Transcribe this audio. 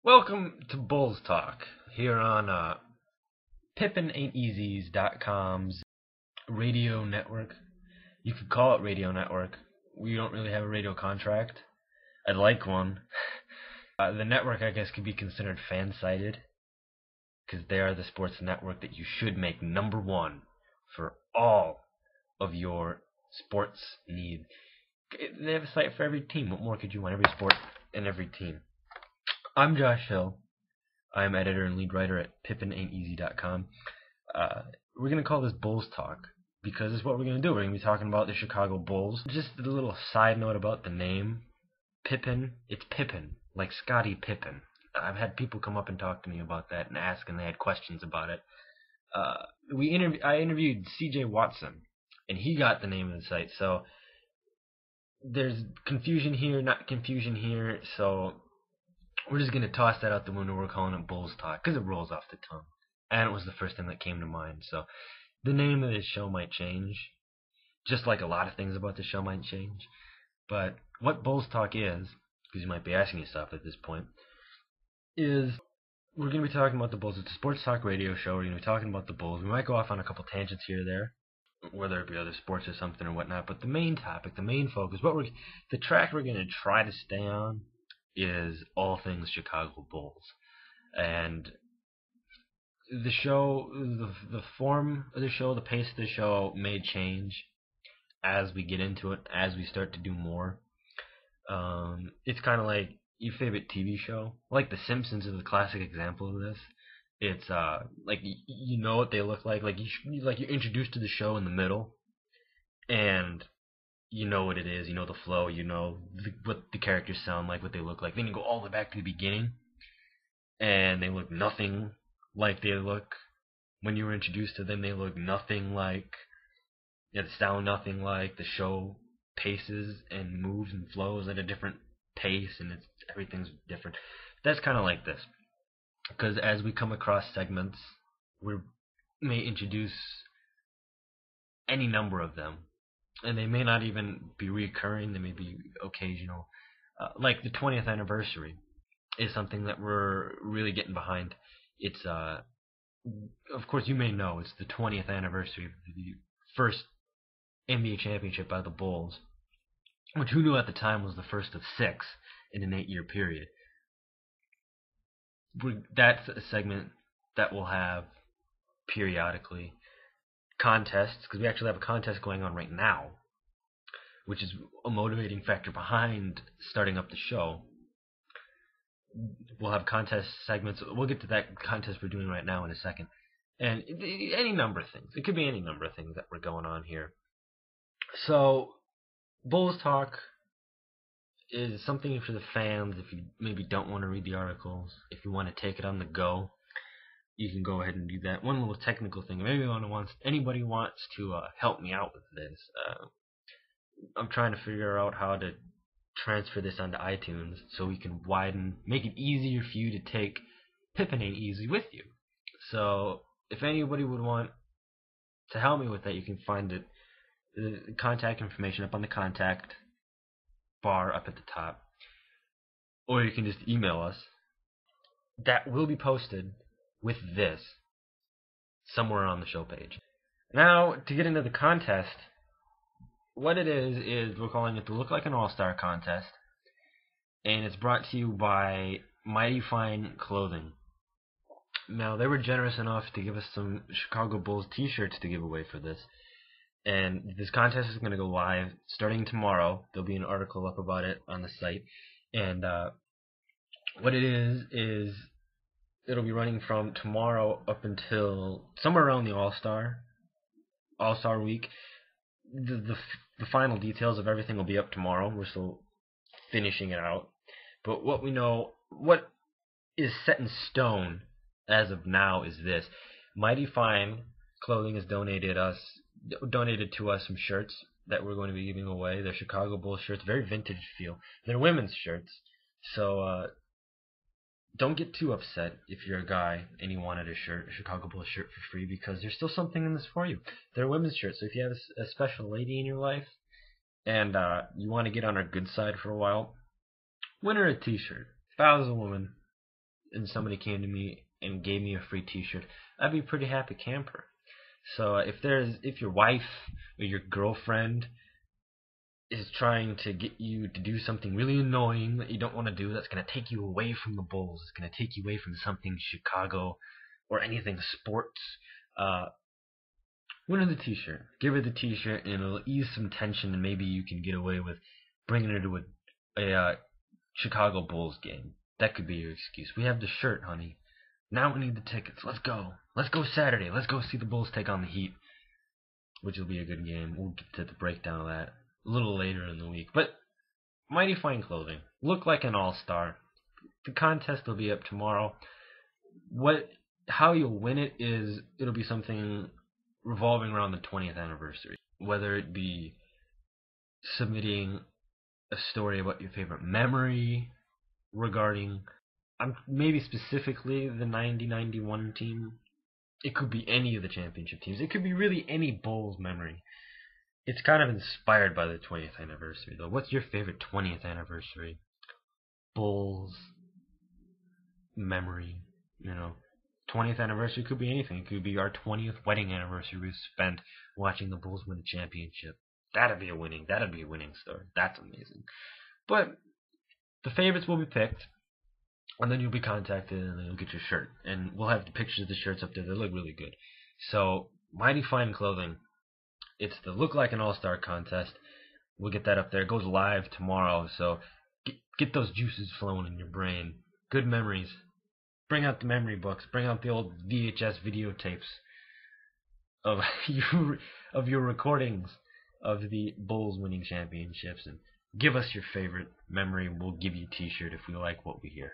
Welcome to Bulls Talk here on PippenAin'tEasy's.com's radio network. You could call it radio network. We don't really have a radio contract. I'd like one. The network, I guess, could be considered fan-sided because they are the sports network that you should make number one for all of your sports needs. They have a site for every team. What more could you want? Every sport and every team. I'm Josh Hill. I'm editor and lead writer at PippenAin'tEasy.com. We're going to call this Bulls Talk because it's what we're going to do. We're going to be talking about the Chicago Bulls. Just a little side note about the name. Pippen. It's Pippen, like Scottie Pippen. I've had people come up and talk to me about that and ask, and they had questions about it. I interviewed C.J. Watson, and he got the name of the site. So there's confusion here, not confusion here. So we're just going to toss that out the window. We're calling it Bulls Talk because it rolls off the tongue. And it was the first thing that came to mind. So the name of this show might change, just like a lot of things about the show might change. But what Bulls Talk is, because you might be asking yourself at this point, is we're going to be talking about the Bulls. It's a sports talk radio show. We're going to be talking about the Bulls. We might go off on a couple tangents here or there, whether it be other sports or something or whatnot. But the main topic, the main focus, the track we're going to try to stay on is all things Chicago Bulls. And the show, the form of the show, the pace of the show may change as we get into it, as we start to do more. It's kind of like your favorite TV show. Like The Simpsons is a classic example of this. It's like you know what they look like you're introduced to the show in the middle, and you know what it is, you know the flow, you know what the characters sound like, what they look like. Then you go all the way back to the beginning, and they look nothing like they look when you were introduced to them. They look nothing like, they sound nothing like. The show paces and moves and flows at a different pace, and everything's different. That's kind of like this, because as we come across segments, we may introduce any number of them. And they may not even be recurring. They may be occasional. Like the 20th anniversary is something that we're really getting behind. It's, of course, you may know, it's the 20th anniversary of the first NBA championship by the Bulls, which who knew at the time was the first of 6 in an 8-year period. That's a segment that we'll have periodically. Contests, because we actually have a contest going on right now, which is a motivating factor behind starting up the show. We'll have contest segments. We'll get to that contest we're doing right now in a second. And any number of things. It could be any number of things that we're going on here. So, Bulls Talk is something for the fans. If you maybe don't want to read the articles, if you want to take it on the go, you can go ahead and do that. One little technical thing. Maybe anybody wants to help me out with this. I'm trying to figure out how to transfer this onto iTunes so we can make it easier for you to take Pippen Ain't Easy with you. So if anybody would want to help me with that, you can find the contact information up on the contact bar up at the top. Or you can just email us. That will be posted with this somewhere on the show page. Now, to get into the contest, what it is we're calling it the Look Like an All-Star contest, and it's brought to you by Mighty Fine Clothing. Now, they were generous enough to give us some Chicago Bulls t-shirts to give away for this, and this contest is going to go live starting tomorrow. There'll be an article up about it on the site, and what it is it'll be running from tomorrow up until somewhere around the All-Star week. The final details of everything will be up tomorrow. We're still finishing it out. But what we know, what is set in stone as of now is this. Mighty Fine Clothing has donated to us some shirts that we're going to be giving away. They're Chicago Bulls shirts, very vintage feel. They're women's shirts. So don't get too upset if you're a guy and you wanted a shirt, a Chicago Bulls shirt for free, because there's still something in this for you. They're women's shirts, so if you have a special lady in your life and you want to get on her good side for a while, win her a T-shirt. If I was a woman and somebody came to me and gave me a free T-shirt, I'd be a pretty happy camper. So if your wife or your girlfriend is trying to get you to do something really annoying that you don't want to do, that's going to take you away from the Bulls, it's going to take you away from something Chicago or anything sports, win her the T-shirt. Give her the T-shirt, and it'll ease some tension, and maybe you can get away with bringing her to a Chicago Bulls game. That could be your excuse. We have the shirt, honey. Now we need the tickets. Let's go. Let's go Saturday. Let's go see the Bulls take on the Heat, which will be a good game. We'll get to the breakdown of that a little later in the week. But Mighty Fine Clothing. Look like an all-star. The contest will be up tomorrow. How you'll win it is it'll be something revolving around the 20th anniversary. Whether it be submitting a story about your favorite memory regarding maybe specifically the 90-91 team. It could be any of the championship teams. It could be really any Bulls memory. It's kind of inspired by the 20th anniversary, though. What's your favorite 20th anniversary Bulls memory? 20th anniversary could be anything. It could be our 20th wedding anniversary we spent watching the Bulls win the championship. That'd be a winning story. That's amazing. But the favorites will be picked, and then you'll be contacted, and then you'll get your shirt. And we'll have the pictures of the shirts up there. They look really good. So, Mighty Fine Clothing. It's the Look Like an All-Star contest. We'll get that up there. It goes live tomorrow, so get those juices flowing in your brain. Good memories. Bring out the memory books. Bring out the old VHS videotapes of your recordings of the Bulls winning championships, and give us your favorite memory. We'll give you a T-shirt if we like what we hear.